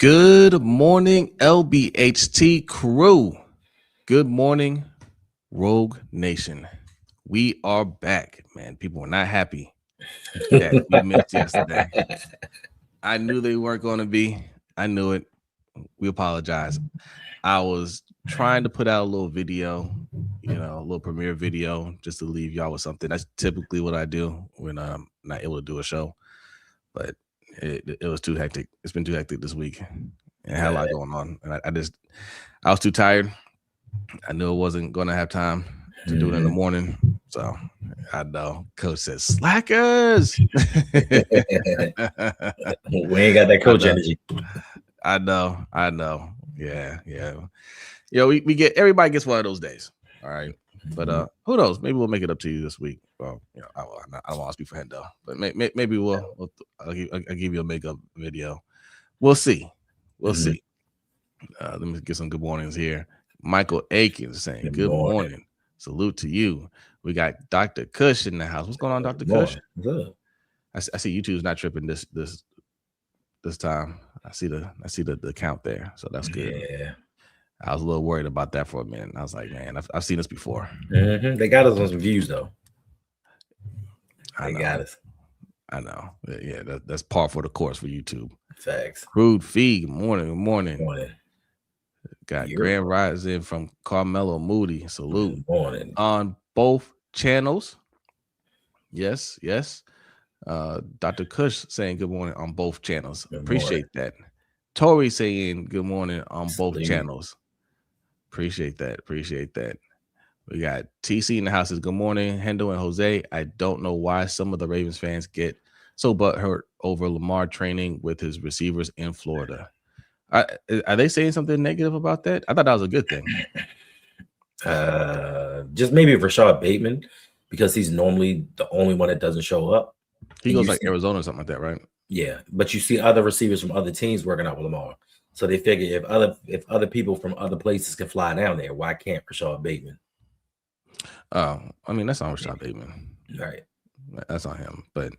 Good morning, LBHT crew. Good morning, Rogue Nation. We are back, man. People were not happy that we missed yesterday. I knew they weren't going to be. I knew it. We apologize. I was trying to put out a little video, a little premiere video just to leave y'all with something. That's typically what I do when I'm not able to do a show. But it was too hectic. It's been too hectic this week. And I had a lot going on. And I was too tired. I knew I wasn't going to have time to do it in the morning. So I know Coach says, slackers. We ain't got that coach energy. I know. Yeah. We get, everybody gets one of those days. All right. But who knows? Maybe we'll make it up to you this week. Well, I don't want to speak for Hendo, but maybe I'll give you a makeup video. We'll see. We'll see. Let me get some good mornings here. Michael Akins saying good morning. Salute to you. We got Dr. Cush in the house. What's going on, Dr. Cush? Good. I see YouTube's not tripping this time. I see the count there, so that's good. Yeah. I was a little worried about that for a minute. I was like, man, I've seen this before. They got us on some views though. They got us. I know. Yeah, that's par for the course for YouTube. Facts. Crude Feed. Good morning. Got Grand Rising from Carmelo Moody. Salute. Good morning. On both channels. Yes. Dr. Cush saying good morning on both channels. Appreciate that. Tori saying good morning on both channels. Appreciate that. We got TC in the house. Good morning, Hendo and Jose. I don't know why some of the Ravens fans get so butthurt over Lamar training with his receivers in Florida. Are they saying something negative about that? I thought that was a good thing. Just maybe Rashad Bateman, because he's normally the only one that doesn't show up. He goes like Arizona or something like that, right? Yeah, but you see other receivers from other teams working out with Lamar. So they figure if other people from other places can fly down there, why can't Rashad Bateman? I mean, that's not Rashad Bateman. Right. That's on him. But,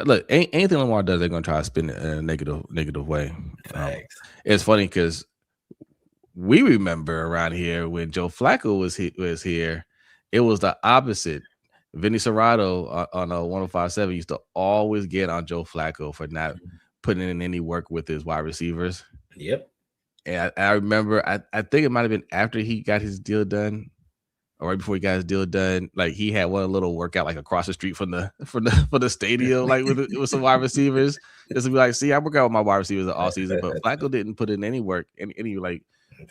look, anything Lamar does, they're going to try to spin it in a negative way. It's funny because we remember around here when Joe Flacco was here, it was the opposite. Vinny Serrato on 105.7 used to always get on Joe Flacco for not putting in any work with his wide receivers. Yep. And I remember, I think it might have been after he got his deal done, or right before he got his deal done. Like he had one little workout like across the street from the stadium, like with some wide receivers, just to be like, see, I work out with my wide receivers all season, but Flacco didn't put in any work, any like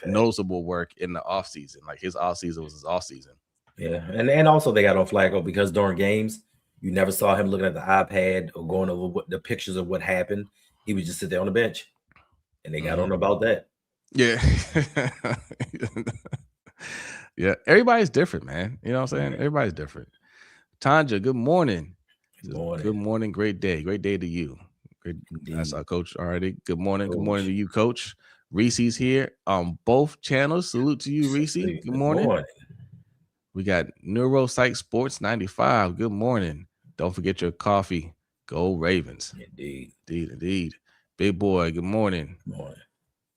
noticeable work in the off season. Like his off season was his off season. Yeah, and also they got on Flacco because during games you never saw him looking at the iPad or going over the pictures of what happened. He would just sit there on the bench, and they got on about that. Yeah. Yeah, everybody's different, man. You know what I'm saying? Everybody's different. Tanja, good morning. Good morning. Great day. Great day to you. That's our coach already. Good morning. Good morning to you, Coach. Reese's here on both channels. Salute to you, Reese. Good morning. We got Neuropsych Sports 95. Good morning. Don't forget your coffee. Go Ravens. Indeed. Big boy, good morning. Good morning.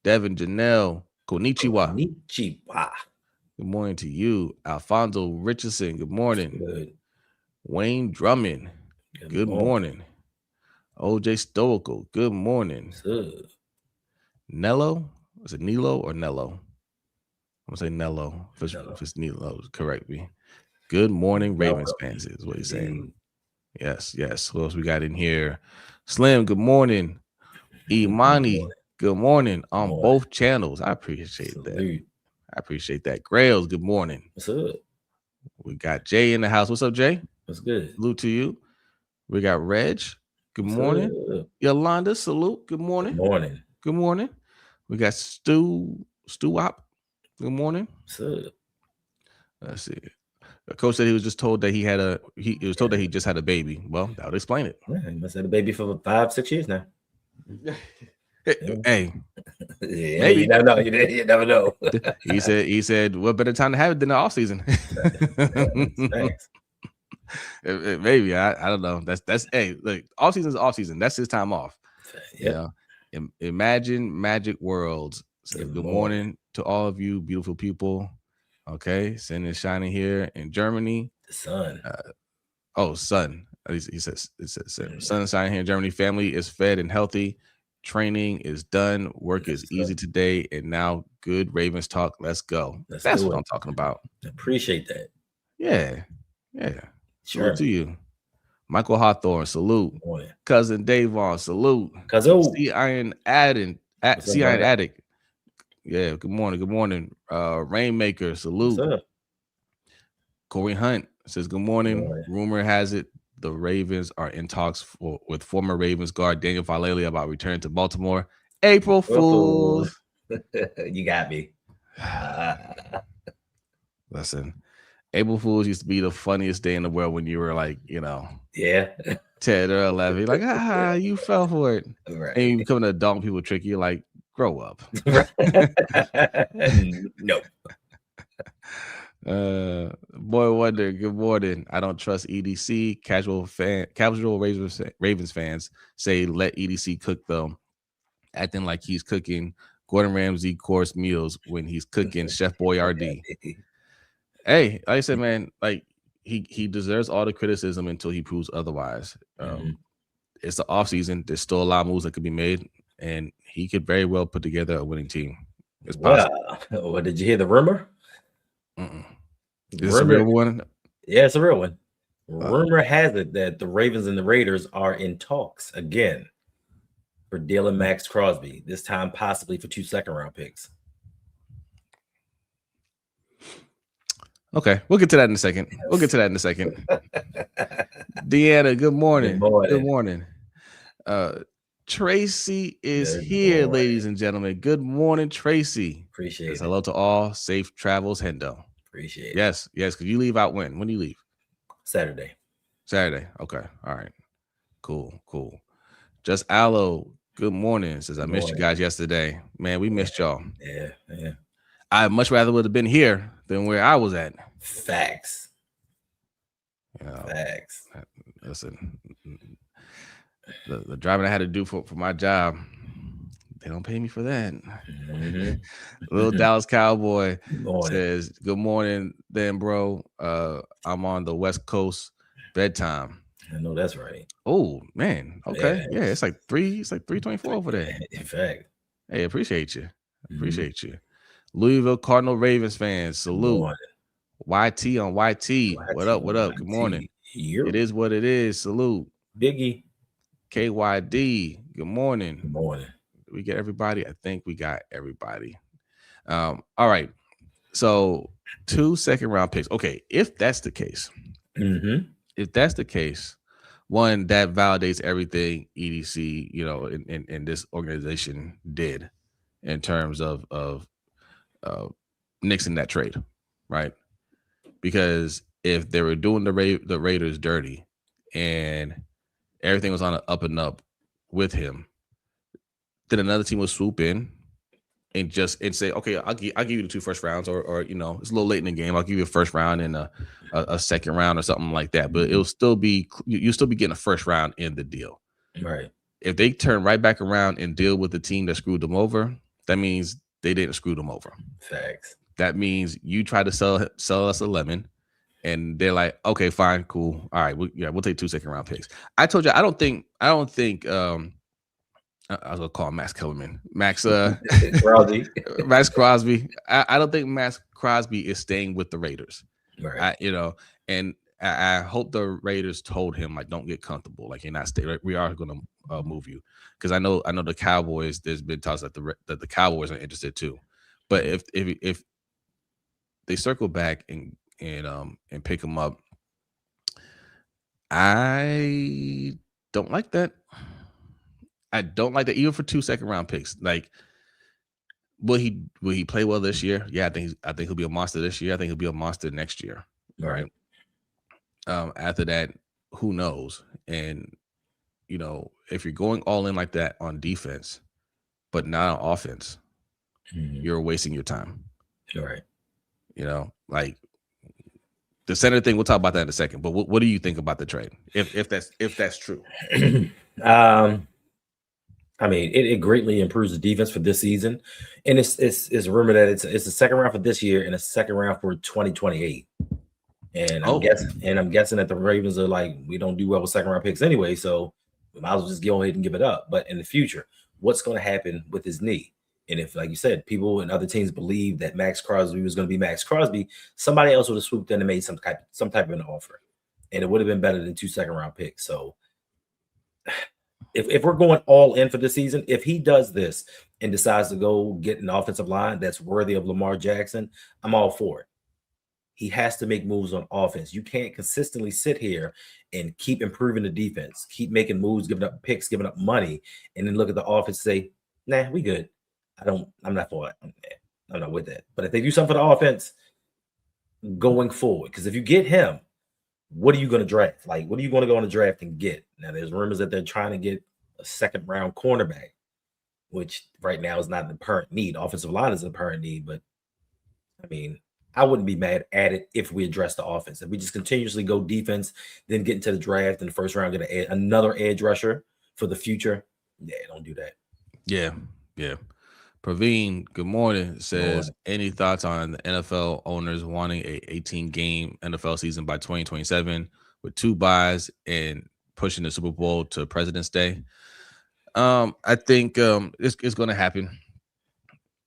Devin Janelle. Konnichiwa. Konnichiwa. Good morning to you. Alfonso Richardson. Good morning. Good. Wayne Drummond. Good morning. OJ Stoical. Good morning. Good. Nello. Was it Nilo or Nello? I'm gonna say Nello. If it's Nilo, correct me. Good morning, Ravens fans, is what he's saying. Yes. Who else we got in here? Slim, good morning. Imani, good morning on both channels. I appreciate that. Grails, good morning. What's up? We got Jay in the house. What's up, Jay? What's good? Salute to you. We got Reg. Good morning. Yolanda, salute. Good morning. Good morning. We got Stu Wop. Good morning. Let's see. The coach said he was just told that he was told that he just had a baby. Well, that would explain it. Yeah, he must have had a baby for 5-6 years now. Hey. Maybe. You never know. You never know. He said, what better time to have it than the off season? Thanks. Maybe. I don't know. That's hey, look, off season is off season. That's his time off. Yeah. Imagine Magic Worlds says good morning to all of you beautiful people. Okay, sun is shining here in Germany. The sun. Sun. He says sun is shining here in Germany. Family is fed and healthy. Training is done. Work is easy today. And now good Ravens talk. Let's go. That's what I'm talking about. Appreciate that. Yeah. Sure. Salute to you. Michael Hawthorne, salute. Cousin Davon, salute. Sea Iron Addict. Yeah, good morning. Rainmaker, salute. Corey Hunt says, good morning. Rumor has it the Ravens are in talks with former Ravens guard Daniel Faalele about returning to Baltimore. April Fools. You got me. Listen, April Fools used to be the funniest day in the world when you were like, 10 or 11. You're like, you fell for it. Right. And you become an adult, people trick you, like, grow up. No. Boy Wonder, good morning. I don't trust EDC. Casual Ravens fans say let EDC cook them, acting like he's cooking Gordon Ramsay course meals when he's cooking Chef Boyardee. Hey, like I said, man, like he deserves all the criticism until he proves otherwise. It's the off season. There's still a lot of moves that could be made, and he could very well put together a winning team. It's possible. Well, did you hear the rumor? Is this a real one? Yeah, it's a real one. Rumor has it that the Ravens and the Raiders are in talks again for dealing Max Crosby, this time possibly for 2 second-round picks. Okay, we'll get to that in a second. Deanna, good morning. Good morning. Tracy is here, ladies and gentlemen. Good morning, Tracy. Appreciate it. Hello to all. Safe travels, Hendo. Appreciate it. Yes. Because you leave out when? When do you leave? Saturday. Okay. All right. Cool. Just Aloe, good morning. Says I missed you guys yesterday. Man, we missed y'all. Yeah. I much rather would have been here than where I was at. Facts. Listen, the driving I had to do for my job, they don't pay me for that. Little Dallas Cowboy says, good morning, then, bro. I'm on the West Coast bedtime. I know that's right. Oh, man. Okay. Yeah, it's like 3:24 over there. In fact. Hey, appreciate you. Louisville Cardinal Ravens fans, salute. YT on YT. What up? Good morning. It is what it is. Salute. Biggie. KYD. Good morning. Good morning. Did we get everybody? I think we got everybody. All right. So 2 second-round picks. Okay, if that's the case, one, that validates everything EDC, in this organization did in terms of nixing that trade, right? Because if they were doing the Raiders dirty and everything was on an up and up with him, then another team will swoop in and say, okay, I'll give you the 2 first rounds, or it's a little late in the game, I'll give you a first round and a second round or something like that. But you'll still be getting a first round in the deal. Right. If they turn right back around and deal with the team that screwed them over, that means they didn't screw them over. Facts. That means you try to sell us a lemon, and they're like, okay, fine, cool, all right, we'll take 2 second-round picks. I told you, I don't think. I was gonna call him Max Kellerman, Max Crosby. Max Crosby. I don't think Max Crosby is staying with the Raiders. Right. And I hope the Raiders told him, like, don't get comfortable, like, you're not staying. We are gonna move you, because I know the Cowboys. There's been talks that the Cowboys are interested too, but if they circle back and pick him up, I don't like that. Even for 2 second-round picks. Like, will he play well this year? Yeah, I think he'll be a monster this year. I think he'll be a monster next year. Right. After that, who knows? And if you're going all in like that on defense, but not on offense, you're wasting your time. Right. Like the center thing, we'll talk about that in a second. But what do you think about the trade? If that's true? I mean, it greatly improves the defense for this season, and it's rumored that it's a second round for this year and a second round for 2028. And I'm guessing that the Ravens are like, we don't do well with second round picks anyway, so we might as well just go ahead and give it up. But in the future, what's going to happen with his knee? And if, like you said, people and other teams believe that Max Crosby was going to be Max Crosby, somebody else would have swooped in and made some type of an offer, and it would have been better than 2 second round picks. So if we're going all in for the season, if he does this and decides to go get an offensive line that's worthy of Lamar Jackson, I'm all for it. He has to make moves on offense. You can't consistently sit here and keep improving the defense, keep making moves, giving up picks, giving up money, and then look at the offense and say, nah, we good. I'm not for it. I'm not with that. But if they do something for the offense going forward, because if you get him, what are you going to draft? Like, what are you going to go on the draft and get? Now, there's rumors that they're trying to get a second round cornerback, which right now is not an apparent need. Offensive line is an apparent need, but I mean, I wouldn't be mad at it if we address the offense. If we just continuously go defense, then get into the draft in the first round, get another edge rusher for the future. Yeah, don't do that. Yeah. Praveen, good morning, says, any thoughts on the NFL owners wanting a 18-game NFL season by 2027 with 2 buys and pushing the Super Bowl to President's Day? I think it's going to happen.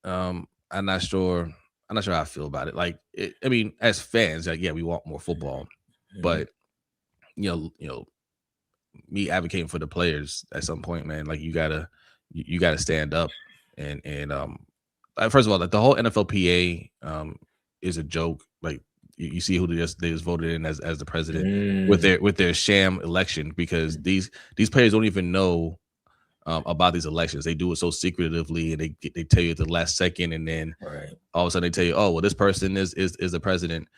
I'm not sure how I feel about it. Like, I mean, as fans, like, yeah, we want more football, but you know, me advocating for the players at some point, man, like you gotta stand up and first of all, like the whole NFLPA is a joke. Like you see who they just voted in as the president with their sham election, because these players don't even know about these elections. They do it so secretively, and they tell you at the last second, and then all of a sudden they tell you, oh well, this person is the president.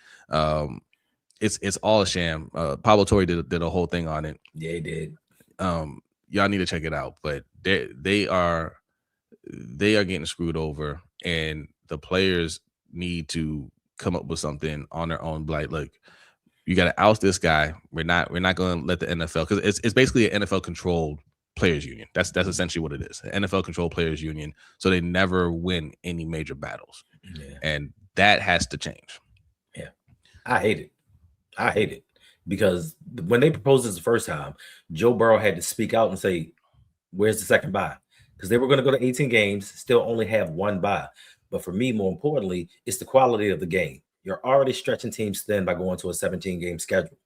It's all a sham. Pablo Torre did a whole thing on it. Yeah, he did. Y'all need to check it out. But they are getting screwed over, and the players need to come up with something on their own. Like, look, you got to oust this guy. We're not going to let the NFL, because it's basically an NFL controlled players union. That's essentially what it is. An NFL controlled players union. So they never win any major battles, and that has to change. Yeah, I hate it because when they proposed this the first time, Joe Burrow had to speak out and say, where's the second bye? Because they were going to go to 18 games, still only have 1 bye. But for me, more importantly, it's the quality of the game. You're already stretching teams thin by going to a 17-game schedule.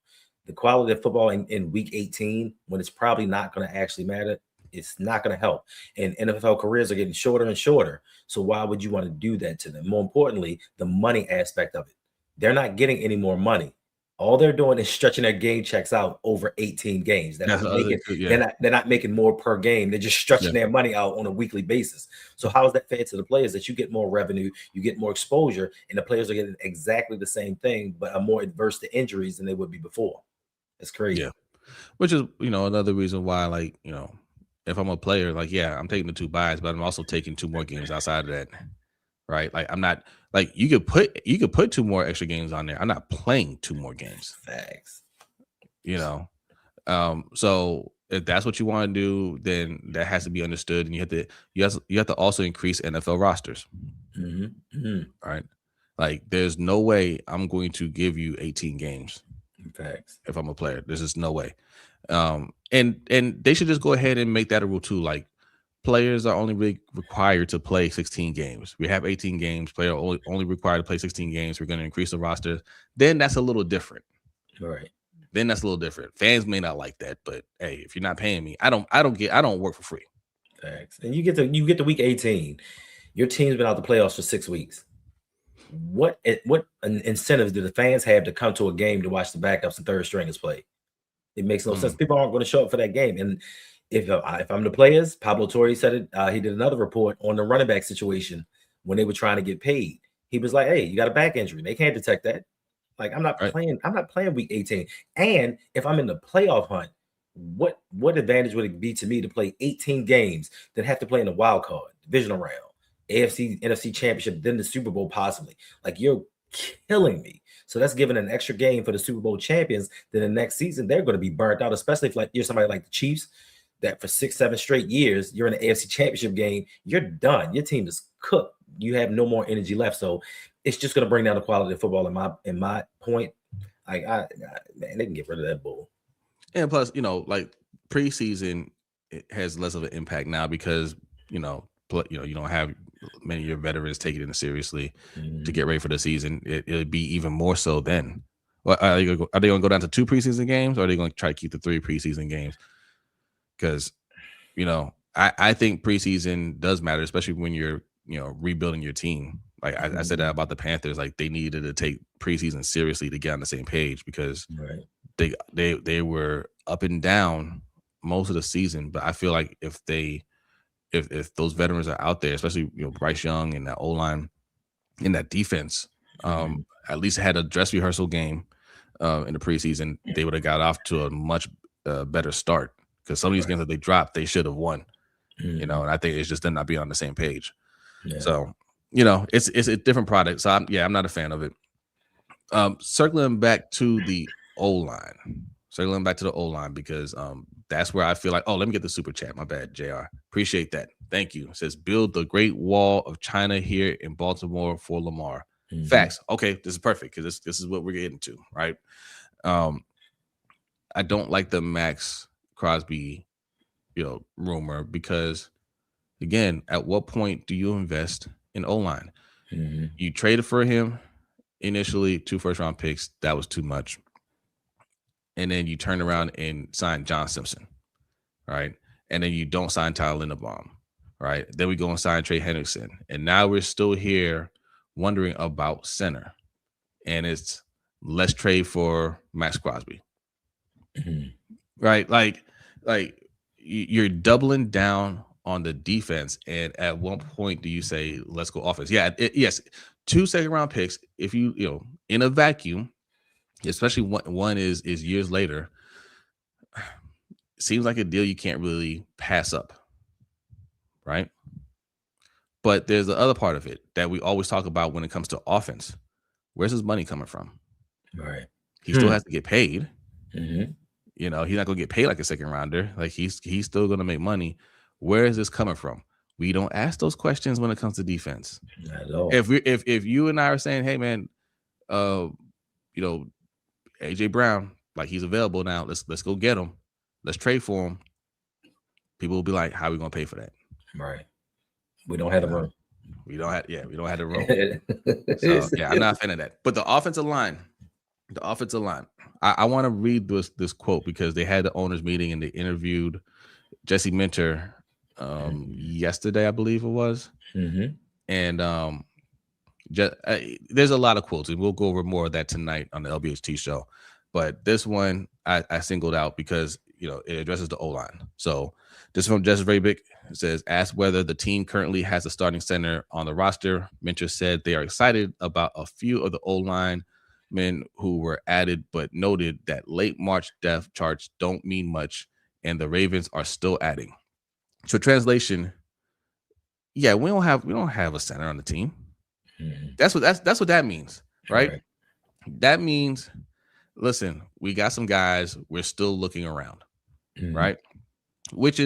The quality of football in week 18, when it's probably not going to actually matter, it's not going to help. And NFL careers are getting shorter and shorter. So why would you want to do that to them? More importantly, the money aspect of it. They're not getting any more money. All they're doing is stretching their game checks out over 18 games. They're not making more per game. They're just stretching their money out on a weekly basis. So how is that fair to the players that you get more revenue, you get more exposure, and the players are getting exactly the same thing, but are more adverse to injuries than they would be before? It's crazy. Yeah. Which is, another reason why, like, if I'm a player, like, yeah, I'm taking the 2 buys, but I'm also taking 2 more games outside of that. Right. Like, I'm not, like, you could put 2 more extra games on there. I'm not playing 2 more games. Facts. So if that's what you want to do, then that has to be understood. And you have to also increase NFL rosters. Right. Like, there's no way I'm going to give you 18 games. Facts. If I'm a player, there's just no way. And they should just go ahead and make that a rule too. Like, players are only required to play 16 games. We have 18 games. Player only required to play 16 games. We're going to increase the roster. Then that's a little different. Right. Then that's a little different. Fans may not like that, but hey, if you're not paying me, I don't work for free. Thanks. And you get to week 18. Your team's been out the playoffs for 6 weeks. What incentives do the fans have to come to a game to watch the backups and third stringers play? It makes no sense. People aren't going to show up for that game. And if I'm the players, Pablo Torre said it. He did another report on the running back situation when they were trying to get paid. He was like, "Hey, you got a back injury. They can't detect that. Like, I'm not playing. I'm not playing week 18. And if I'm in the playoff hunt, what advantage would it be to me to play 18 games that have to play in the wild card, divisional round, AFC, NFC championship, then the Super Bowl possibly? Like, you're killing me. So that's giving an extra game for the Super Bowl champions. Then the next season, they're going to be burnt out, especially if, like, you're somebody like the Chiefs. that for 6-7 straight years, you're in the AFC Championship game, you're done. Your team is cooked. You have no more energy left. So it's just going to bring down the quality of football. In my point, like man, they can get rid of that bull. And plus, like preseason, it has less of an impact now because you don't have many of your veterans taking it seriously to get ready for the season. It'll be even more so then. Well, are they going to go down to 2 preseason games, or are they going to try to keep the 3 preseason games? Because I think preseason does matter, especially when you're rebuilding your team. Like I said that about the Panthers, like they needed to take preseason seriously to get on the same page because they were up and down most of the season. But I feel like if those veterans are out there, especially Bryce Young and that O-line in that defense, at least had a dress rehearsal game in the preseason, they would have got off to a much better start because some of these games that they dropped, they should have won. And I think it's just them not being on the same page. Yeah. So, it's a different product. So I'm not a fan of it. Circling back to the O-line. Because that's where I feel like, let me get the super chat. My bad, JR. Appreciate that. Thank you. It says, build the Great Wall of China here in Baltimore for Lamar. Facts. Okay, this is perfect because this is what we're getting to, right? I don't like the Max Crosby, rumor because, again, at what point do you invest in O-line? You traded for him initially, 2 first-round picks. That was too much. And then you turn around and sign John Simpson, right? And then you don't sign Tyler Linderbaum, right? Then we go and sign Trey Hendrickson. And now we're still here wondering about center. And it's let's trade for Max Crosby, right? Like you're doubling down on the defense. And at one point do you say, let's go offense? Yeah, yes. 2 second-round picks. If you in a vacuum, especially one is years later, seems like a deal you can't really pass up, right? But there's the other part of it that we always talk about when it comes to offense. Where's his money coming from? Right. He still has to get paid. He's not going to get paid like a second rounder. Like he's still going to make money. Where is this coming from? We don't ask those questions when it comes to defense. Not at all. If you and I are saying, hey man, AJ Brown, like he's available now. Let's go get him. Let's trade for him. People will be like, how are we gonna pay for that? Right. We don't have the room. We don't have the room. So I'm not a fan of that. But the offensive line. I want to read this quote because they had the owners meeting and they interviewed Jesse Minter yesterday, I believe it was. And there's a lot of quotes, and we'll go over more of that tonight on the LBHT show. But this one I singled out because it addresses the O-line. So this is from Jess Rabick. It says, asked whether the team currently has a starting center on the roster. Minter said they are excited about a few of the O-line men who were added, but noted that late March depth charts don't mean much, and the Ravens are still adding. So translation, we don't have a center on the team. That's what that means, right? That means, listen, we got some guys. We're still looking around, right? Which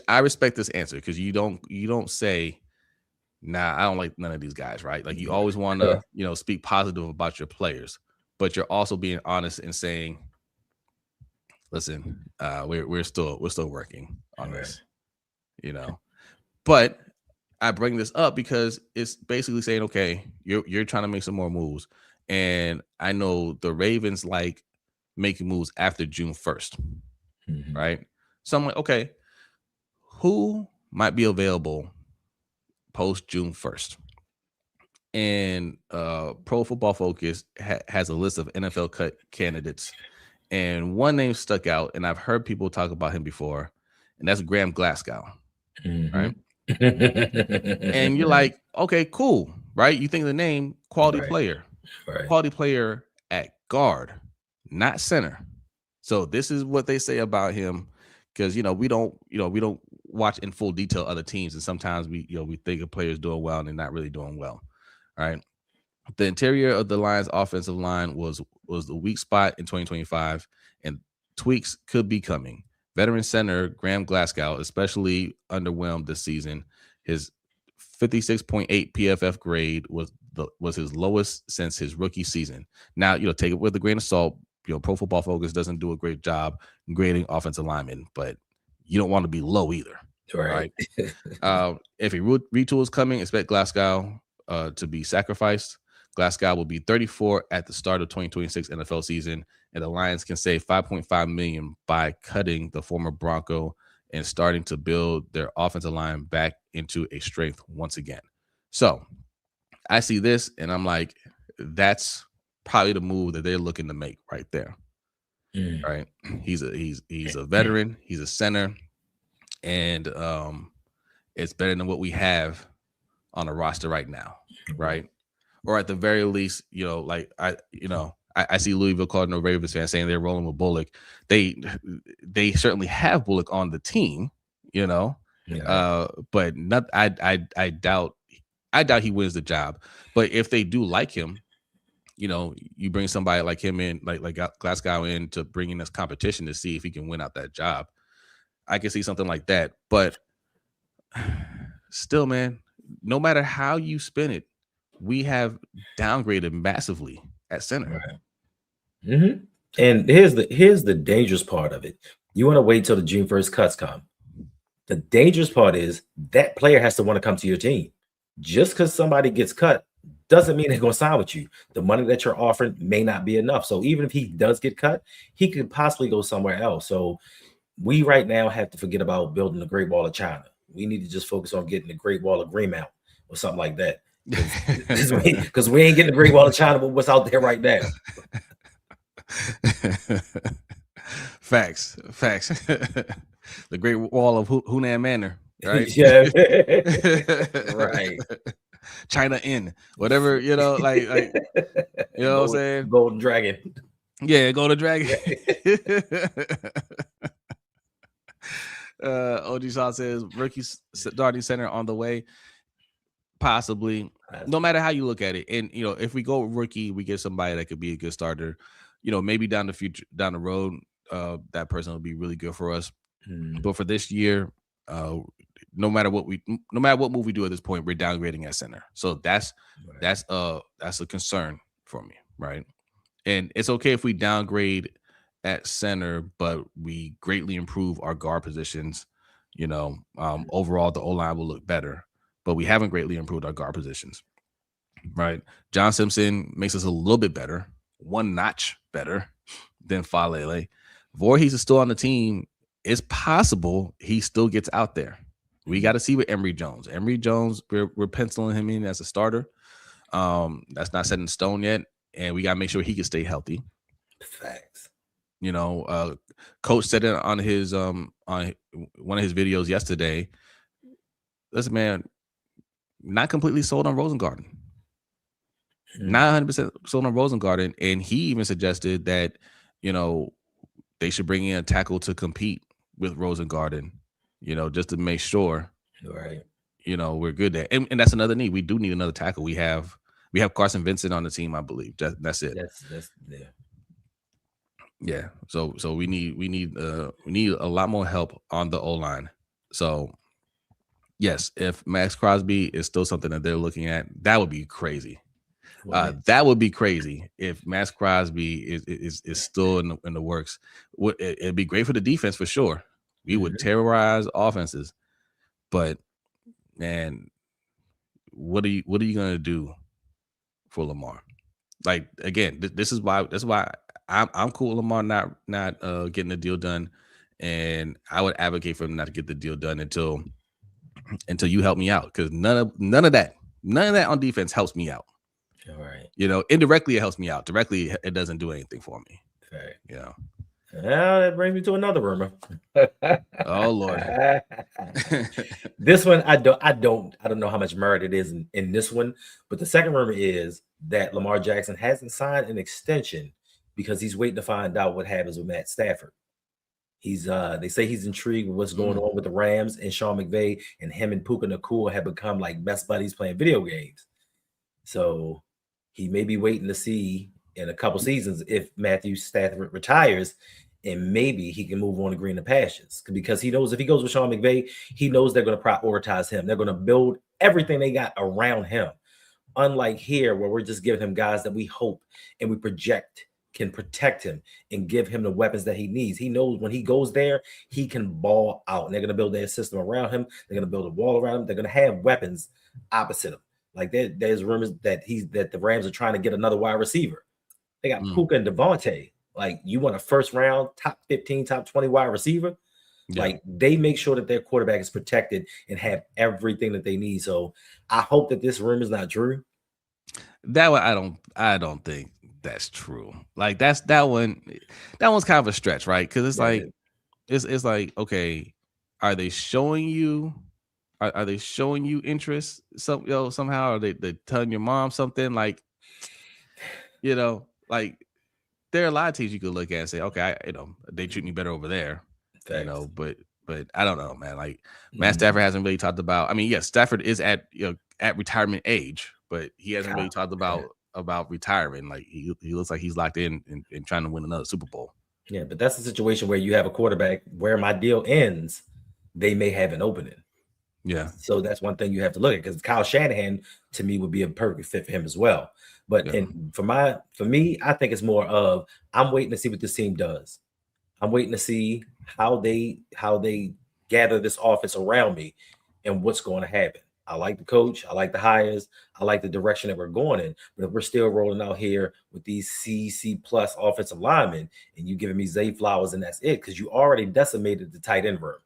I respect this answer because you don't say, nah, I don't like none of these guys, right? Like you always want to speak positive about your players, but you're also being honest and saying, listen, we're still working on this, But I bring this up because it's basically saying, okay, you're trying to make some more moves. And I know the Ravens like making moves after June 1st, right? So I'm like, okay, who might be available post June 1st? And Pro Football Focus has a list of NFL candidates. And one name stuck out, and I've heard people talk about him before, and that's Graham Glasgow, right? And you're like, okay, cool, right? You think of the name, quality player, quality player at guard, not center. So this is what they say about him, because we don't watch in full detail other teams, and sometimes we think a player is doing well and they're not really doing well, right? The interior of the Lions' offensive line was the weak spot in 2025, and tweaks could be coming. veteran center Graham Glasgow especially underwhelmed this season. His 56.8 PFF grade was his lowest since his rookie season. Now, take it with a grain of salt. Pro Football Focus doesn't do a great job grading offensive linemen, but you don't want to be low either. Right. If a retool is coming, expect Glasgow to be sacrificed. Glasgow will be 34 at the start of 2026 NFL season, and the Lions can save $5.5 million by cutting the former Bronco and starting to build their offensive line back into a strength once again. So I see this, and I'm like, that's probably the move that they're looking to make right there. Right? He's a veteran. He's a center, and it's better than what we have on the roster right now, right? Or at the very least, I see Louisville Cardinal Ravens fans saying they're rolling with Bullock. They certainly have Bullock on the team, but not. I doubt he wins the job. But if they do like him, you bring somebody like him in, like Glasgow in to bring in this competition to see if he can win out that job. I can see something like that. But still, man, no matter how you spin it, we have downgraded massively at center. Right. And here's the dangerous part of it. You want to wait till the June 1st cuts come. The dangerous part is that player has to want to come to your team. Just because somebody gets cut doesn't mean they're going to sign with you. The money that you're offering may not be enough. So even if he does get cut, he could possibly go somewhere else. So we right now have to forget about building the Great Wall of China. We need to just focus on getting the Great Wall of Greenmount or something like that. Because we ain't getting the Great Wall of China with what's out there right now. Facts. The Great Wall of Hunan Manor, right? Yeah. Right. China Inn, whatever, like what I'm saying? Golden Dragon. Yeah, Golden Dragon. OG Shaw says rookie starting center on the way. Possibly. No matter how you look at it. And if we go rookie, we get somebody that could be a good starter. Maybe down the road, that person will be really good for us. But for this year, no matter what move we do at this point, we're downgrading at center. So that's a concern for me, right? And it's okay if we downgrade at center, but we greatly improve our guard positions. Overall the O-line will look better, but we haven't greatly improved our guard positions, right? John Simpson makes us a little bit better, one notch better than Falele. Voorhees is still on the team. It's possible he still gets out there. We got to see with Emory Jones. Emory Jones, we're penciling him in as a starter. That's not set in stone yet, and we got to make sure he can stay healthy. Facts. Coach said it on his on one of his videos yesterday. Listen, man, not completely sold on Rosengarten. Not 100% sold on Rosengarten, and he even suggested that they should bring in a tackle to compete with Rosengarten, just to make sure, right? We're good there, and that's another need. We do need another tackle. We have Carson Vincent on the team, I believe. That's it. That's yeah. So we need a lot more help on the O-line. So yes, if Max Crosby is still something that they're looking at, that would be crazy. That would be crazy if Max Crosby is still in the works. It'd be great for the defense for sure. We would terrorize offenses, but man, what are you gonna do for Lamar? Like again, that's why I'm cool with Lamar not getting the deal done, and I would advocate for him not to get the deal done until you help me out, because none of that on defense helps me out. All right. Indirectly it helps me out. Directly it doesn't do anything for me. Okay. Well, that brings me to another rumor. Oh Lord. This one I don't know how much merit it is in this one, but the second rumor is that Lamar Jackson hasn't signed an extension because he's waiting to find out what happens with Matt Stafford. They say he's intrigued with what's going on with the Rams and Sean McVay, and him and Puka Nacua have become like best buddies playing video games. So he may be waiting to see in a couple seasons if Matthew Stafford retires and maybe he can move on to greener pastures because he knows if he goes with Sean McVay, he knows they're going to prioritize him. They're going to build everything they got around him. Unlike here, where we're just giving him guys that we hope and we project can protect him and give him the weapons that he needs. He knows when he goes there, he can ball out. And they're going to build their system around him. They're going to build a wall around him. They're going to have weapons opposite him. Like there's rumors that the Rams are trying to get another wide receiver. They got Puka and Devontae. Like, you want a first round, top 15, top 20 wide receiver? Yeah. Like, they make sure that their quarterback is protected and have everything that they need. So I hope that this rumor is not true. That one, I don't think that's true. Like, that one's kind of a stretch, right? Because it's like, it's like, okay, are they showing you? Are they showing you interest? Somehow, are they telling your mom something? Like, like, there are a lot of teams you could look at and say, okay, they treat me better over there. Thanks. But I don't know, man. Like, Matt Stafford hasn't really talked about. I mean, yes, Stafford is at retirement age, but he hasn't really talked about retiring. Like, he looks like he's locked in and trying to win another Super Bowl. Yeah, but that's the situation where you have a quarterback where my deal ends, they may have an opening. Yeah. So that's one thing you have to look at, because Kyle Shanahan to me would be a perfect fit for him as well. But for me, I think it's more of, I'm waiting to see what this team does. I'm waiting to see how they gather this offense around me and what's going to happen. I like the coach. I like the hires. I like the direction that we're going in. But if we're still rolling out here with these C+ offensive linemen, and you giving me Zay Flowers and that's it, because you already decimated the tight end room.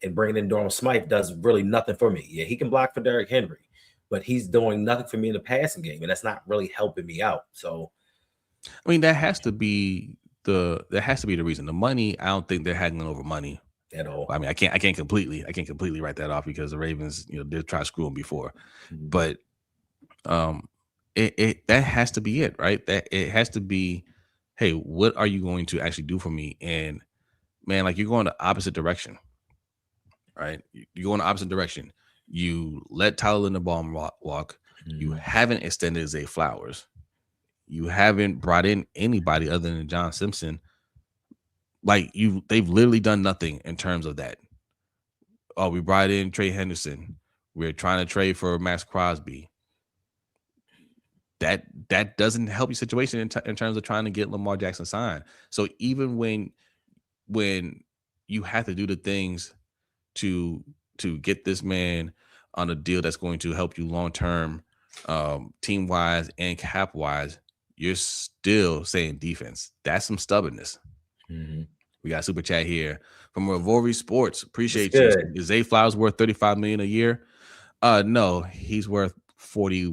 And bringing in Durham Smythe does really nothing for me. Yeah, he can block for Derrick Henry, but he's doing nothing for me in the passing game, and that's not really helping me out. So, I mean, that has to be the reason. The money, I don't think they're haggling over money at all. I mean, I can't completely write that off, because the Ravens, did try to screw them before, but that has to be it, right? That it has to be, hey, what are you going to actually do for me? And man, like, you're going the opposite direction, right? You're going the opposite direction. You let Tyler Linderbaum walk. You haven't extended Zay Flowers. You haven't brought in anybody other than John Simpson. Like, they've literally done nothing in terms of that. Oh, we brought in Trey Henderson. We're trying to trade for Max Crosby. That doesn't help your situation in terms of trying to get Lamar Jackson signed. So even when you have to do the things to get this man on a deal that's going to help you long term, team wise and cap wise, you're still saying defense. That's some stubbornness. We got a super chat here from Revori Sports. Appreciate you. Is Zay Flowers worth $35 million a year? No, he's worth 42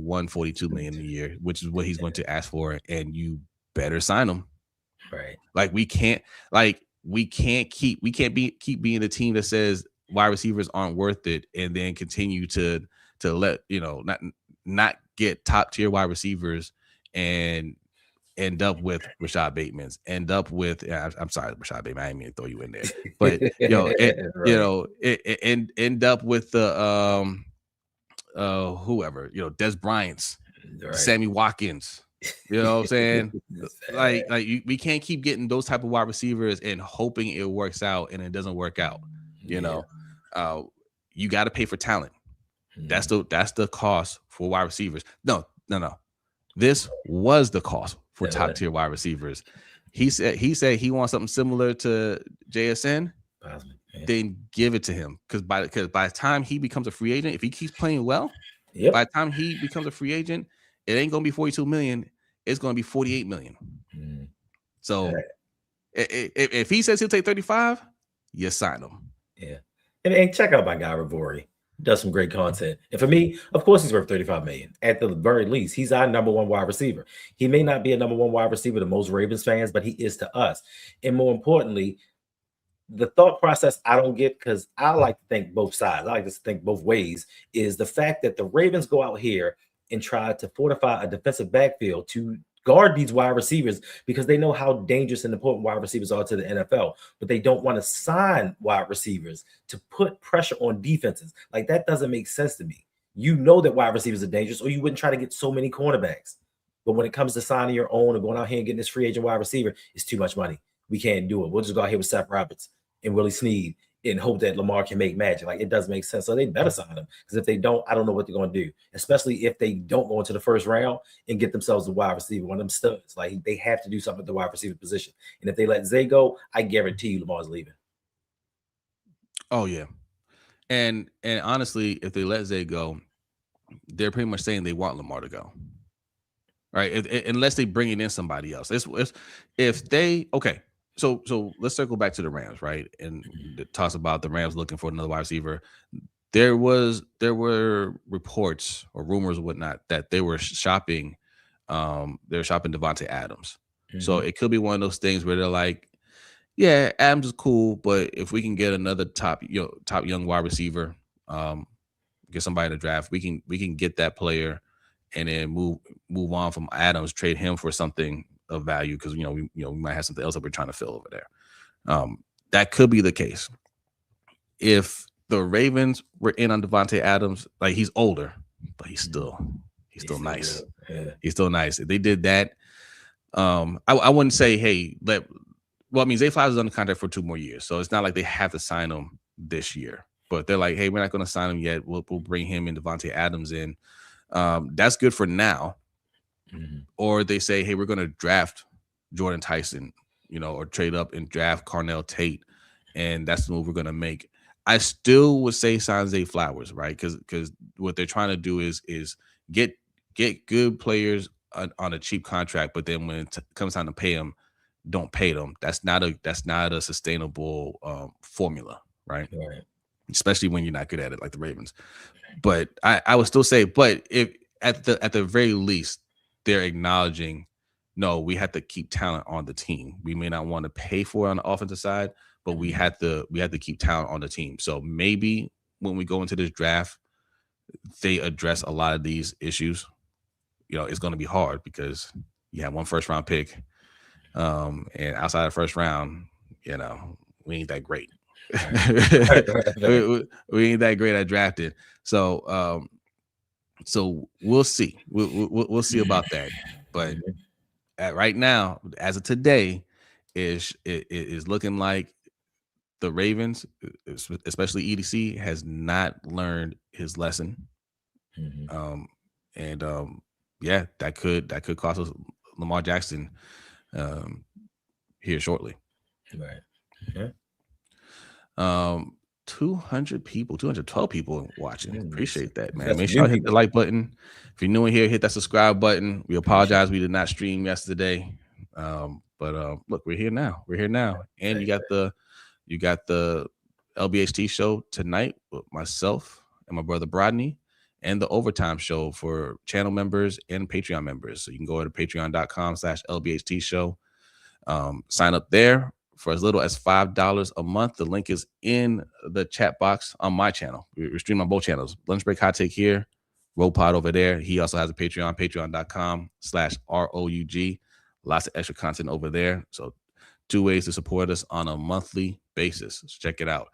million a year, which is what he's going to ask for, and you better sign him. Right. Like, we can't keep being the team that says wide receivers aren't worth it, and then continue to let not get top tier wide receivers and end up with Rashad Bateman's, end up with I'm sorry, Rashad Bateman, I didn't mean to throw you in there, but end up with the whoever, Des Bryant's, Sammy Watkins. You know what I'm saying? like we can't keep getting those type of wide receivers and hoping it works out, and it doesn't work out. You got to pay for talent. That's the cost for wide receivers. No. This was the cost for top tier wide receivers. He said he wants something similar to JSN. Then give it to him, because by the time he becomes a free agent, if he keeps playing well, by the time he becomes a free agent, it ain't gonna be 42 million. It's gonna be 48 million. So if he says he'll take 35, you sign him. Yeah, and check out my guy Revori. Does some great content, and for me, of course, he's worth 35 million. At the very least, he's our number one wide receiver. He may not be a number one wide receiver to most Ravens fans, but he is to us. And more importantly, the thought process I don't get, because I like to think both sides. I like to think both ways, is the fact that the Ravens go out here and try to fortify a defensive backfield to guard these wide receivers, because they know how dangerous and important wide receivers are to the NFL, but they don't want to sign wide receivers to put pressure on defenses. Like, that doesn't make sense to me. You know that wide receivers are dangerous, or you wouldn't try to get so many cornerbacks. But when it comes to signing your own and going out here and getting this free agent wide receiver, it's too much money. we can't do it. We'll just go out here with Seth Roberts and Willie Snead and hope that Lamar can make magic. Like, it doesn't make sense. So they better sign him, because if they don't, I don't know what they're going to do, especially if they don't go into the first round and get themselves a wide receiver, one of them studs. Like, they have to do something at the wide receiver position. And if they let Zay go, I guarantee you Lamar's leaving. Oh, yeah. And honestly, if they let Zay go, they're pretty much saying they want Lamar to go. Right? Unless they bring in somebody else. If they, okay. So let's circle back to the Rams, right? And it talks about the Rams looking for another wide receiver. There were reports or rumors or whatnot that they were shopping Devontae Adams. So it could be one of those things where they're like, yeah, Adams is cool, but if we can get another top young wide receiver, get somebody in the draft, we can get that player and then move on from Adams, trade him for something of value, because we might have something else that we're trying to fill over there. That could be the case. If the Ravens were in on Devontae Adams, like, he's older, but he's still nice. Yeah. He's still nice. If they did that, I wouldn't say, hey, Zay Flowers is under contract for 2 more years, so it's not like they have to sign him this year. But they're like, hey, we're not going to sign him yet. We'll bring him and Devontae Adams in. That's good for now. Or they say, hey, we're going to draft Jordan Tyson, or trade up and draft Carnell Tate, and that's the move we're going to make. I still would say sign Zay Flowers, right? Because what they're trying to do is get good players on a cheap contract, but then when it comes time to pay them, don't pay them. That's not a sustainable formula, right? Especially when you're not good at it, like the Ravens. But I would still say, but if at the very least, they're acknowledging, no, we have to keep talent on the team. We may not want to pay for it on the offensive side, but we have to keep talent on the team. So maybe when we go into this draft, they address a lot of these issues. It's going to be hard because you have 1 first-round pick, and outside of the first round, we ain't that great. we ain't that great at drafting. So we'll see. We'll see about that. But right now, as of today, is looking like the Ravens, especially EDC, has not learned his lesson. Yeah, that could cost us Lamar Jackson here shortly. Right. Yeah. 212 people watching. Appreciate that, man. Make sure you hit the like button. If you're new in here, hit that subscribe button. We apologize we did not stream yesterday, but look, we're here now. And you got the LBHT show tonight with myself and my brother Brodney, and the Overtime show for channel members and Patreon members. So you can go to patreon.com/LBHTShow. Sign up there for as little as $5 a month. The link is in the chat box on my channel. We're streaming on both channels. Lunch Break Hot Take here, Robot over there. He also has a Patreon, patreon.com/ROUG. Lots of extra content over there. So 2 ways to support us on a monthly basis. So check it out.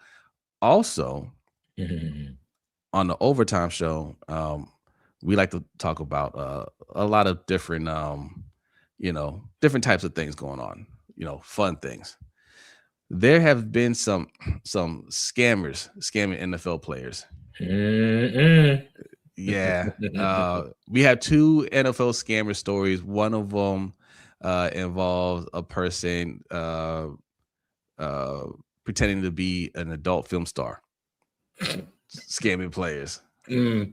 Also, on the Overtime show, we like to talk about a lot of different, different types of things going on, fun things. There have been some scammers scamming NFL players. Yeah. We have 2 NFL scammer stories. One of them involves a person pretending to be an adult film star, scamming players.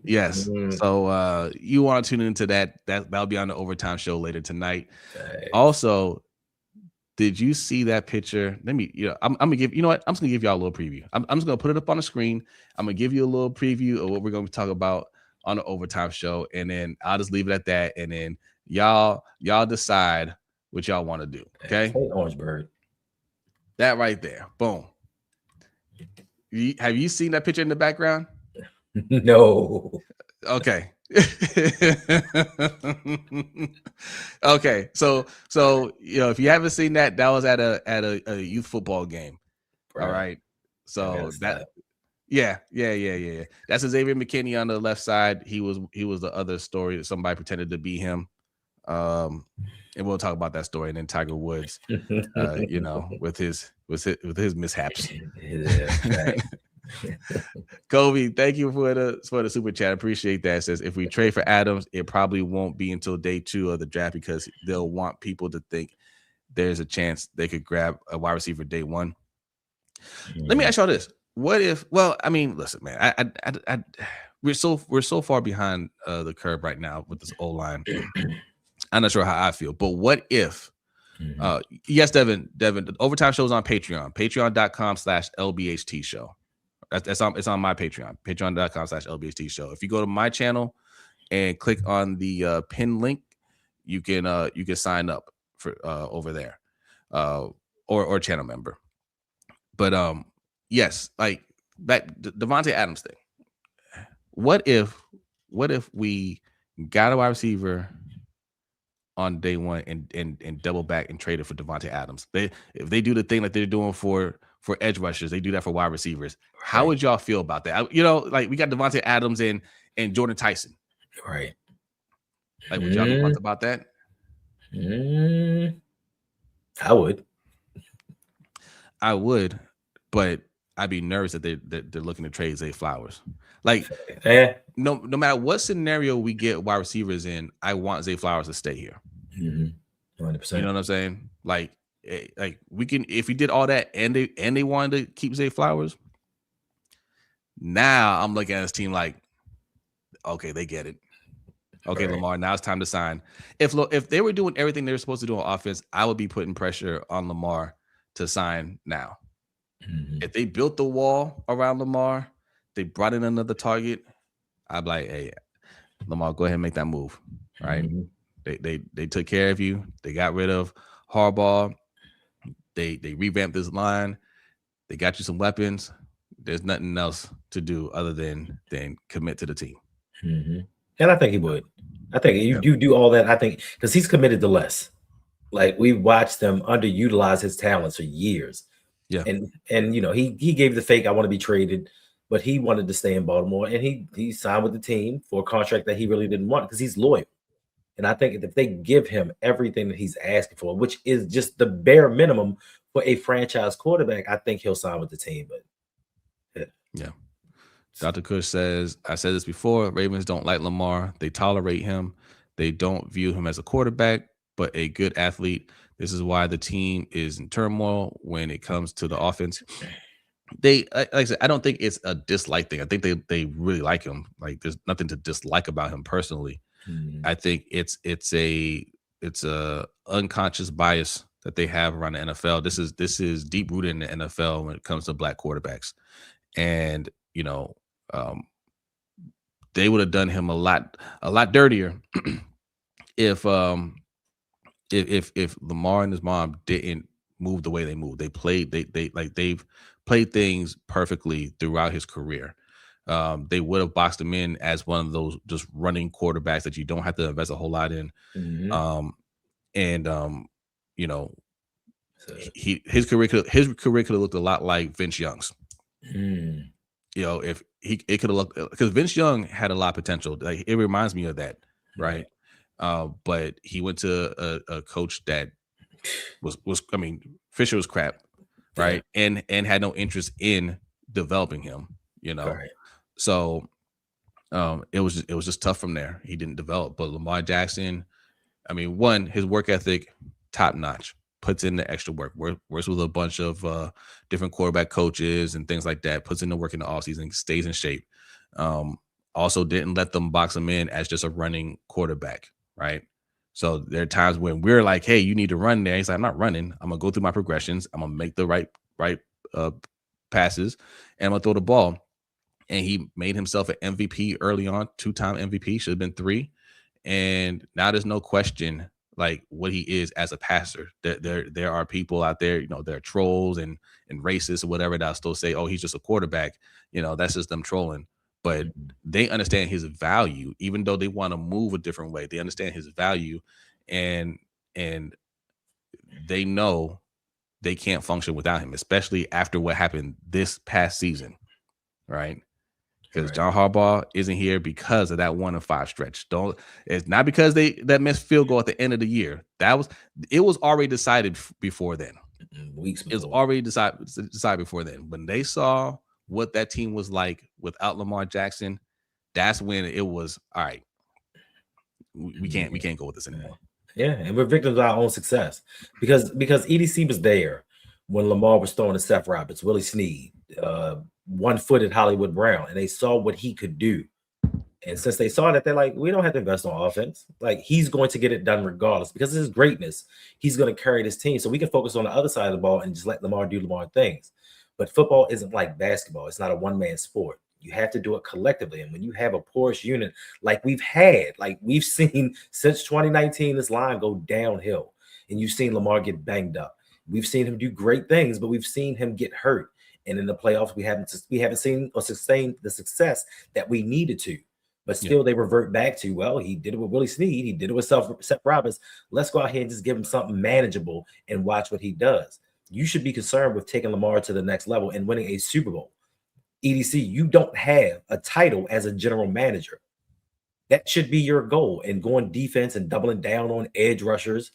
Yes. So you want to tune into that'll be on the Overtime show later tonight. Also, did you see that picture? Let me, I'm gonna give, I'm just gonna give y'all a little preview. I'm just gonna put it up on the screen. I'm gonna give you a little preview of what we're gonna talk about on the Overtime show, and then I'll just leave it at that, and then y'all decide what y'all want to do. Okay. Orange bird. That right there. Boom. Have you seen that picture in the background? No. Okay. Okay. So if you haven't seen that was at a youth football game. Right. All right. So yeah. That's Xavier McKinney on the left side. He was the other story that somebody pretended to be him. And we'll talk about that story. And then Tiger Woods, with his mishaps. Yeah, Kobe, thank you for the super chat. Appreciate that. It says if we trade for Adams, it probably won't be until day 2 of the draft because they'll want people to think there's a chance they could grab a wide receiver day 1. Let me ask y'all this: what if? Well, I mean, listen, man, we're so far behind the curve right now with this O-line. I'm not sure how I feel, but what if? Yes, Devin, the overtime show's on Patreon, patreon.com/LBHTShow. It's on my Patreon, patreon.com/LBHTShow. If you go to my channel and click on the pin link, you can sign up for over there, or channel member. But yes, like that Davante Adams thing. What if we got a wide receiver on day 1 and double back and trade it for Davante Adams? If they do the thing that they're doing for edge rushers, they do that for wide receivers. Right. How would y'all feel about that? Like we got Davante Adams and Jordan Tyson. Right. Like, would y'all be pumped about that? I would, but I'd be nervous that they're looking to trade Zay Flowers. Like, no matter what scenario we get wide receivers in, I want Zay Flowers to stay here. 100%. You know what I'm saying? Like we can, if we did all that and they wanted to keep Zay Flowers. Now I'm looking at this team like, okay, they get it. Okay, right. Lamar, now it's time to sign. If they were doing everything they were supposed to do on offense, I would be putting pressure on Lamar to sign now. If they built the wall around Lamar, they brought in another target, I'd be like, hey, Lamar, go ahead and make that move. Right? They took care of you. They got rid of Harbaugh. They revamped this line. They got you some weapons. There's nothing else to do other than commit to the team. And I think he would. I think you do all that. I think because he's committed to less. Like we've watched them underutilize his talents for years. Yeah. And he gave the fake I want to be traded, but he wanted to stay in Baltimore, and he signed with the team for a contract that he really didn't want because he's loyal. And I think if they give him everything that he's asking for, which is just the bare minimum for a franchise quarterback, I think he'll sign with the team. But yeah. Dr. Kush says, I said this before, Ravens don't like Lamar. They tolerate him. They don't view him as a quarterback, but a good athlete. This is why the team is in turmoil when it comes to the offense. Like I said, I don't think it's a dislike thing. I think they really like him. Like there's nothing to dislike about him personally. I think it's a unconscious bias that they have around the NFL. This is deep rooted in the NFL when it comes to black quarterbacks, and they would have done him a lot dirtier if Lamar and his mom didn't move the way they moved. They've played things perfectly throughout his career. They would have boxed him in as one of those just running quarterbacks that you don't have to invest a whole lot in. His career could have looked a lot like Vince Young's. If it could have looked, because Vince Young had a lot of potential. Like it reminds me of that, right? But he went to a coach that was Fisher was crap, right? And had no interest in developing him, Right. So it was just tough from there. He didn't develop. But Lamar Jackson, his work ethic, top notch. Puts in the extra work, works with a bunch of different quarterback coaches and things like that, puts in the work in the offseason, stays in shape. Also didn't let them box him in as just a running quarterback, right? So there are times when we're like, hey, you need to run there. He's like, I'm not running. I'm going to go through my progressions. I'm going to make the right passes, and I'm going to throw the ball. And he made himself an MVP early on, 2-time MVP, should have been 3. And now there's no question like what he is as a passer. There are people out there, there are trolls and racists or whatever that'll still say, oh, he's just a quarterback. That's just them trolling. But they understand his value, even though they want to move a different way. They understand his value, and they know they can't function without him, especially after what happened this past season, right? because John Harbaugh isn't here because of that 1-5 stretch. It's not because that missed field goal at the end of the year. It was already decided before then. Weeks before. It was already decided before then. When they saw what that team was like without Lamar Jackson, that's when it was all right. We can't go with this anymore. Yeah, and we're victims of our own success because EDC was there when Lamar was throwing to Seth Roberts, Willie Snead, one-footed Hollywood Brown, and they saw what he could do. And since they saw that, they're like, we don't have to invest on offense. Like, he's going to get it done regardless because of his greatness. He's going to carry this team, so we can focus on the other side of the ball and just let Lamar do Lamar things. But football isn't like basketball; it's not a one-man sport. You have to do it collectively. And when you have a porous unit like we've seen since 2019, this line go downhill. And you've seen Lamar get banged up. We've seen him do great things, but we've seen him get hurt. And in the playoffs, we haven't seen or sustained the success that we needed to. But still, they revert back to, well, he did it with Willie Snead. He did it with Seth Roberts. Let's go out here and just give him something manageable and watch what he does. You should be concerned with taking Lamar to the next level and winning a Super Bowl. EDC, you don't have a title as a general manager. That should be your goal. And going defense and doubling down on edge rushers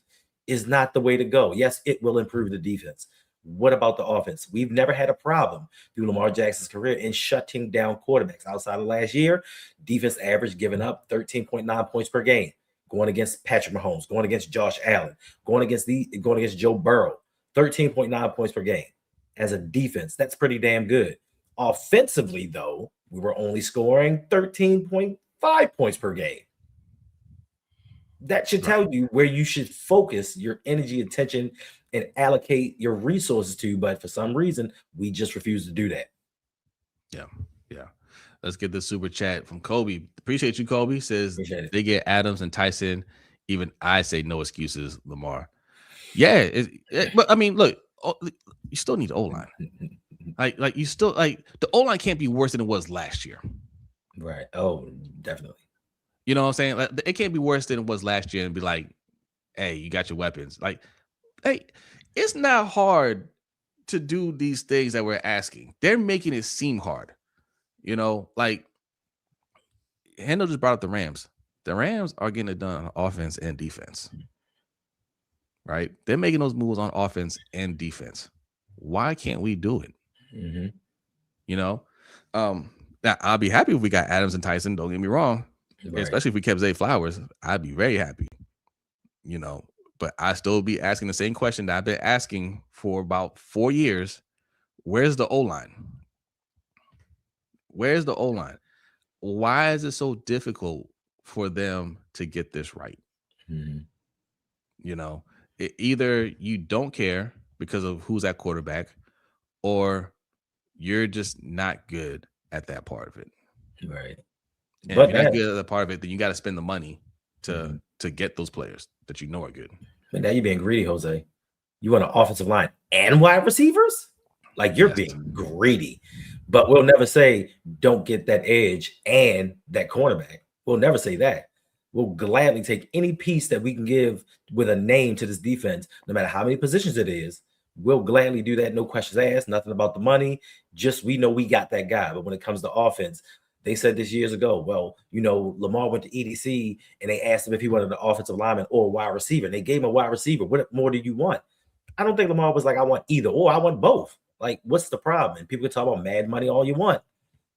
is not the way to go. Yes, it will improve the defense. What about the offense? We've never had a problem through Lamar Jackson's career in shutting down quarterbacks. Outside of last year, defense average giving up 13.9 points per game, going against Patrick Mahomes, going against Josh Allen, going against Joe Burrow, 13.9 points per game. As a defense, that's pretty damn good. Offensively, though, we were only scoring 13.5 points per game. That should tell you where you should focus your energy, attention, and allocate your resources to. But for some reason, we just refuse to do that. Yeah. Let's get the super chat from Kobe. Appreciate you, Kobe. Says they get Adams and Tyson. Even I say no excuses, Lamar. Yeah, but I mean, look, you still need O-line. Like you still the O-line can't be worse than it was last year. Right. Oh, definitely. You know what I'm saying? Like, it can't be worse than it was last year and be like, hey, you got your weapons. Like, hey, it's not hard to do these things that we're asking. They're making it seem hard. You know, like Hendo just brought up the Rams. The Rams are getting it done on offense and defense. Right? They're making those moves on offense and defense. Why can't we do it? Mm-hmm. You know, now I'll be happy if we got Adams and Tyson. Don't get me wrong, especially if we kept Zay Flowers. I'd be very happy. You know, but I still be asking the same question that I've been asking for about 4 years. Where's the O-line? Where's the O-line? Why is it so difficult for them to get this right? Mm-hmm. You know, either you don't care because of who's at quarterback, or you're just not good at that part of it. Right. And if you're not good at that part of it, then you got to spend the money to get those players that you know are good. But now you're being greedy, Jose. You want an offensive line and wide receivers? Like, you're being greedy. But we'll never say don't get that edge and that cornerback. We'll never say that. We'll gladly take any piece that we can give with a name to this defense, no matter how many positions it is. We'll gladly do that. No questions asked, nothing about the money. Just we know we got that guy. But when it comes to offense, they said this years ago, well, you know, Lamar went to EDC and they asked him if he wanted an offensive lineman or a wide receiver. And they gave him a wide receiver. What more do you want? I don't think Lamar was like, I want either or. I want both. Like, what's the problem? And people can talk about Mad Money all you want.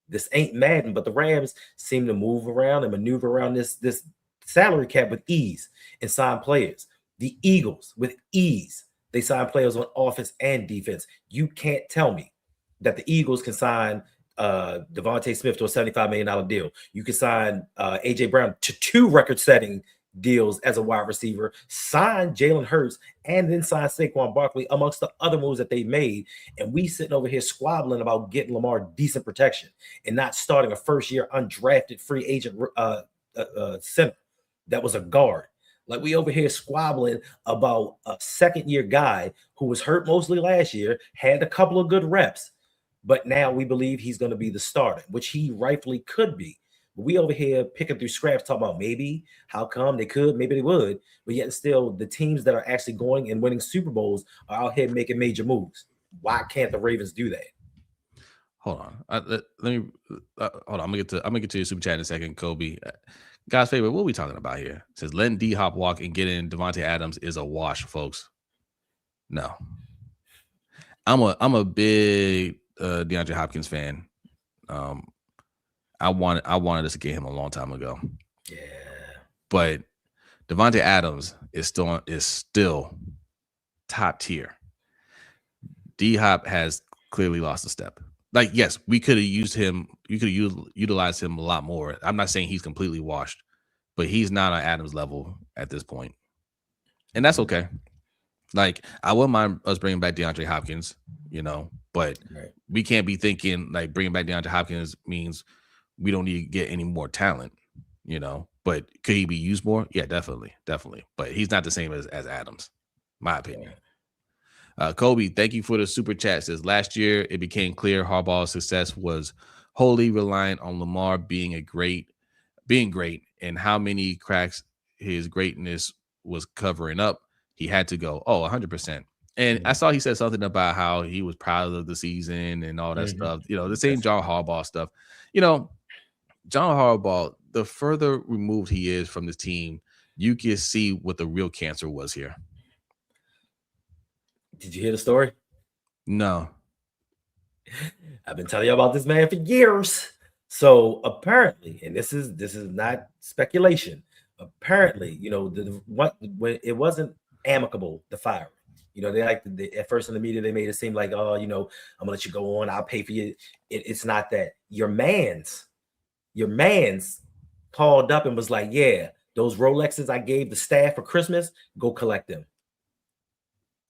This ain't Madden, but the Rams seem to move around and maneuver around this salary cap with ease and sign players. The Eagles, with ease, they sign players on offense and defense. You can't tell me that the Eagles can sign Devontae Smith to a $75 million deal. You can sign A.J. Brown to 2 record-setting deals as a wide receiver, sign Jalen Hurts, and then sign Saquon Barkley, amongst the other moves that they made. And we sitting over here squabbling about getting Lamar decent protection and not starting a first-year undrafted free agent center that was a guard. Like, we over here squabbling about a second-year guy who was hurt mostly last year, had a couple of good reps, but now we believe he's going to be the starter, which he rightfully could be. But we over here picking through scraps, talking about maybe, how come they could, maybe they would, but yet still the teams that are actually going and winning Super Bowls are out here making major moves. Why can't the Ravens do that? hold on. Let me hold on. I'm gonna get to your super chat in a second, Kobe. God's favorite. What are we talking about here? It says letting D Hop walk and get in Devontae Adams is a wash, folks. No, I'm a big DeAndre Hopkins fan. I wanted us to get him a long time ago. Yeah, but Devontae Adams is still top tier. D Hop has clearly lost a step. Like, yes, we could have used him. You could have utilized him a lot more. I'm not saying he's completely washed, but he's not on Adams level at this point, and that's okay. Like, I wouldn't mind us bringing back DeAndre Hopkins, but we can't be thinking like bringing back DeAndre Hopkins means we don't need to get any more talent, But could he be used more? Yeah, definitely. But he's not the same as Adams, my opinion. Kobe, thank you for the super chat. Says last year it became clear Harbaugh's success was wholly reliant on Lamar being great, and how many cracks his greatness was covering up. He had to go. 100%. And I saw he said something about how he was proud of the season and all that stuff. The same John Harbaugh stuff. John Harbaugh, the further removed he is from this team, you can see what the real cancer was here. Did you hear the story? No. I've been telling you about this man for years. So apparently, and this is not speculation. Apparently, when it wasn't amicable, the firing. They at first in the media they made it seem like, I'm gonna let you go on. I'll pay for you. It's not that. Your man's called up and was like, yeah, those Rolexes I gave the staff for Christmas, go collect them.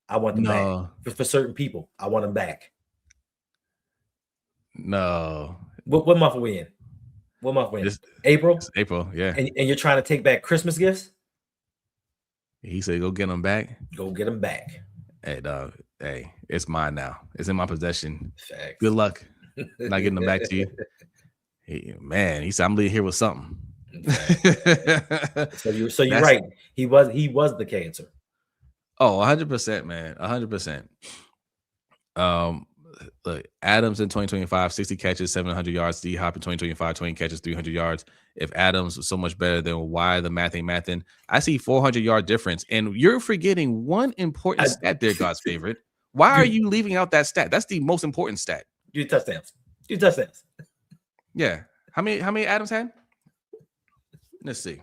I want them back. For certain people, I want them back. No. What month are we in? What month are we in? April? It's April, yeah. And you're trying to take back Christmas gifts? He said, go get them back. Go get them back. Hey, dog. Hey, it's mine now. It's in my possession. Facts. Good luck. Not getting them back to you. He said, I'm leaving here with something. So you're right. He was the cancer. 100%, man. 100%. Look, Adams in 2025, 60 catches, 700 yards. D Hop in 2025, 20 catches, 300 yards. If Adams was so much better, then why the math ain't mathing? I see 400-yard difference, and you're forgetting one important stat there, God's favorite. Why are you leaving out that stat? That's the most important stat. Do touchdowns. Yeah. How many Adams had? Let's see.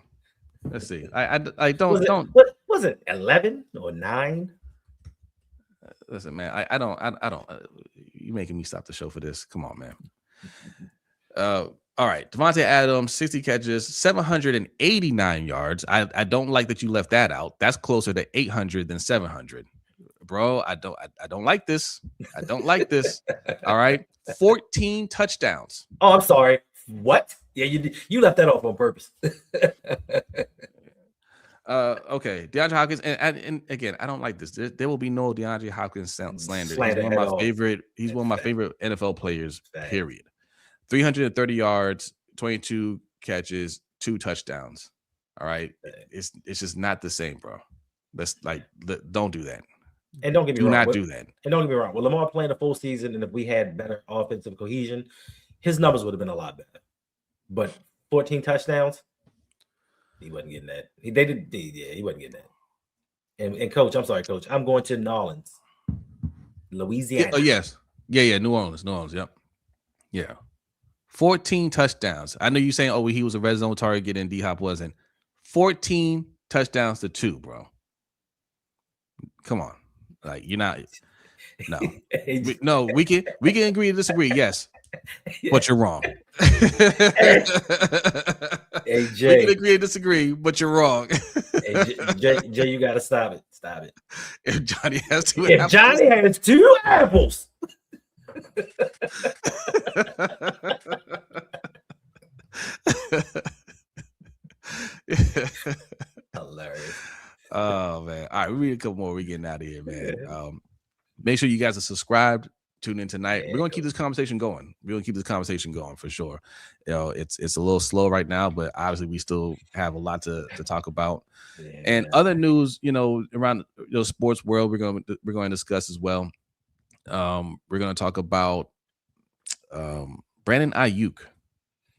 I don't. What was it? 11 or 9? Listen, man. I don't. You making me stop the show for this? Come on, man. All right, Devontae Adams, 60 catches, 789 yards. I don't like that you left that out. That's closer to 800 than 700, bro. I don't like this. I don't like this. All right, 14 touchdowns. Oh, I'm sorry. What? Yeah, you left that off on purpose. Okay, DeAndre Hopkins, and again, I don't like this. There will be no DeAndre Hopkins slander. He's one of my favorite NFL players. Period. 330 yards, 22 catches, 2 touchdowns. All right, it's just not the same, bro. Don't do that. And don't get me wrong. Do not do that. And don't get me wrong. With Lamar playing a full season, and if we had better offensive cohesion, his numbers would have been a lot better. But 14 touchdowns, he wasn't getting that. He wasn't getting that. And coach, I'm sorry, coach. I'm going to New Orleans, Louisiana. Yes. Yeah. New Orleans. Yep. Yeah. 14 touchdowns. I know you're saying, he was a red zone target and D-Hop wasn't. 14 touchdowns to 2, bro. Come on. Like, you're not. No. We can agree to disagree. Yes. But you're wrong. Hey, Jay. We can agree to disagree, but you're wrong. Hey, Jay, you got to stop it. Stop it. If Johnny has 2 apples. If Johnny has 2 apples. Hilarious. Oh man. All right, we read a couple more. We're getting out of here, man. Make sure you guys are subscribed. Tune in tonight. We're gonna keep this conversation going. For sure. It's a little slow right now, but obviously we still have a lot to talk about. And other news, around the sports world, we're going to discuss as well. We're going to talk about Brandon Ayuk.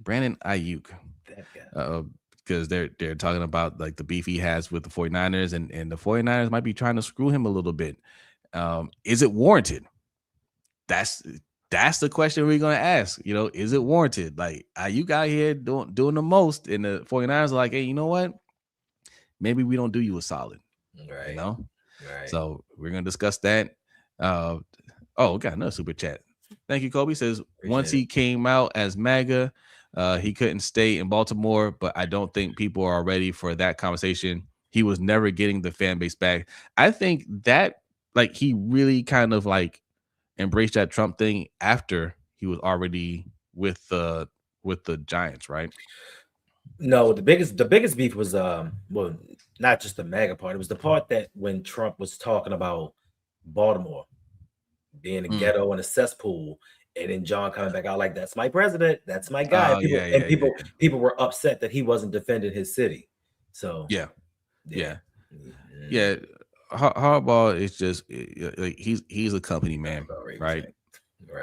That guy. Because they're talking about like the beef he has with the 49ers, and the 49ers might be trying to screw him a little bit. Is it warranted? That's the question we're gonna ask. Is it warranted? Like, Ayuk out here doing the most, and the 49ers are like, hey, you know what? Maybe we don't do you a solid. Right. Right. So we're gonna discuss that. We got another super chat. Thank you, Kobe. Says once he came out as MAGA, he couldn't stay in Baltimore, but I don't think people are ready for that conversation. He was never getting the fan base back. I think that like he really kind of like embraced that Trump thing after he was already with the Giants, right? No, the biggest beef was well, not just the MAGA part. It was the part that when Trump was talking about Baltimore being a ghetto and a cesspool, and then John coming back out like, that's my president, that's my guy. People were upset that he wasn't defending his city. So yeah. Harbaugh is just like he's a company man, right?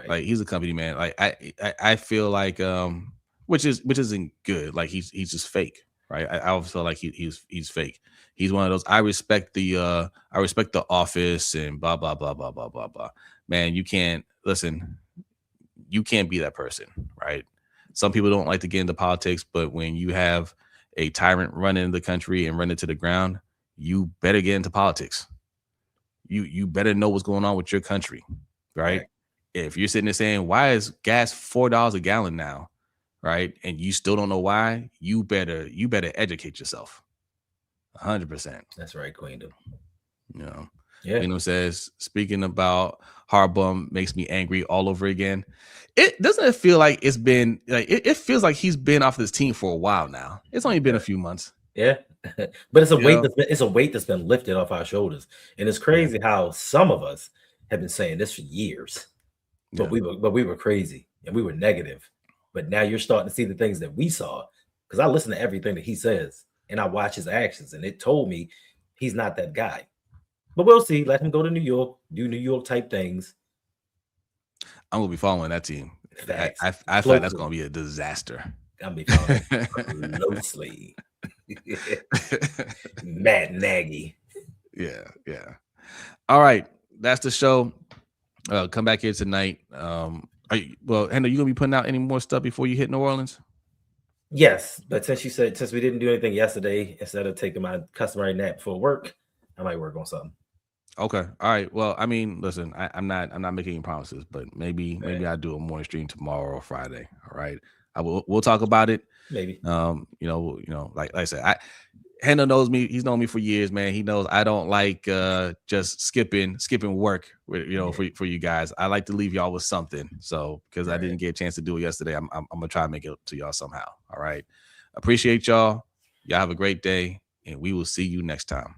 Like he's a company man. Like I feel like which isn't good. Like he's just fake, right? I always feel like he's fake. He's one of those. I respect the office and blah blah blah blah blah blah blah. Man, you can't listen. You can't be that person, right? Some people don't like to get into politics, but when you have a tyrant running the country and running to the ground, you better get into politics. You better know what's going on with your country, right? If you're sitting there saying, why is gas $4 a gallon now, right? And you still don't know why, you better educate yourself. 100%. That's right, Queendom. Queendom says, speaking about Harbaugh makes me angry all over again. It doesn't feel like it's been like it feels like he's been off this team for a while now. It's only been a few months. Yeah. But it's a weight that's been lifted off our shoulders. And it's crazy how some of us have been saying this for years. But we were crazy and we were negative. But now you're starting to see the things that we saw, because I listen to everything that he says and I watch his actions, and it told me he's not that guy. But we'll see. Let him go to New York, do New York type things. I'm gonna be following that team. I feel like that's gonna be a disaster. I'm gonna be following closely. Matt Nagy. Yeah. All right, that's the show. Come back here tonight. Hendo, you gonna be putting out any more stuff before you hit New Orleans? Yes, but since we didn't do anything yesterday, instead of taking my customary nap before work, I might work on something. Okay. All right. Well, I mean, listen, I'm not making any promises, but maybe I'll do a morning stream tomorrow or Friday. All right. We'll talk about it. Maybe. Like I said, Hendo knows me. He's known me for years, man. He knows I don't like just skipping work for you guys. I like to leave y'all with something. So because I didn't get a chance to do it yesterday, I'm gonna try to make it to y'all somehow. All right. Appreciate y'all. Y'all have a great day, and we will see you next time.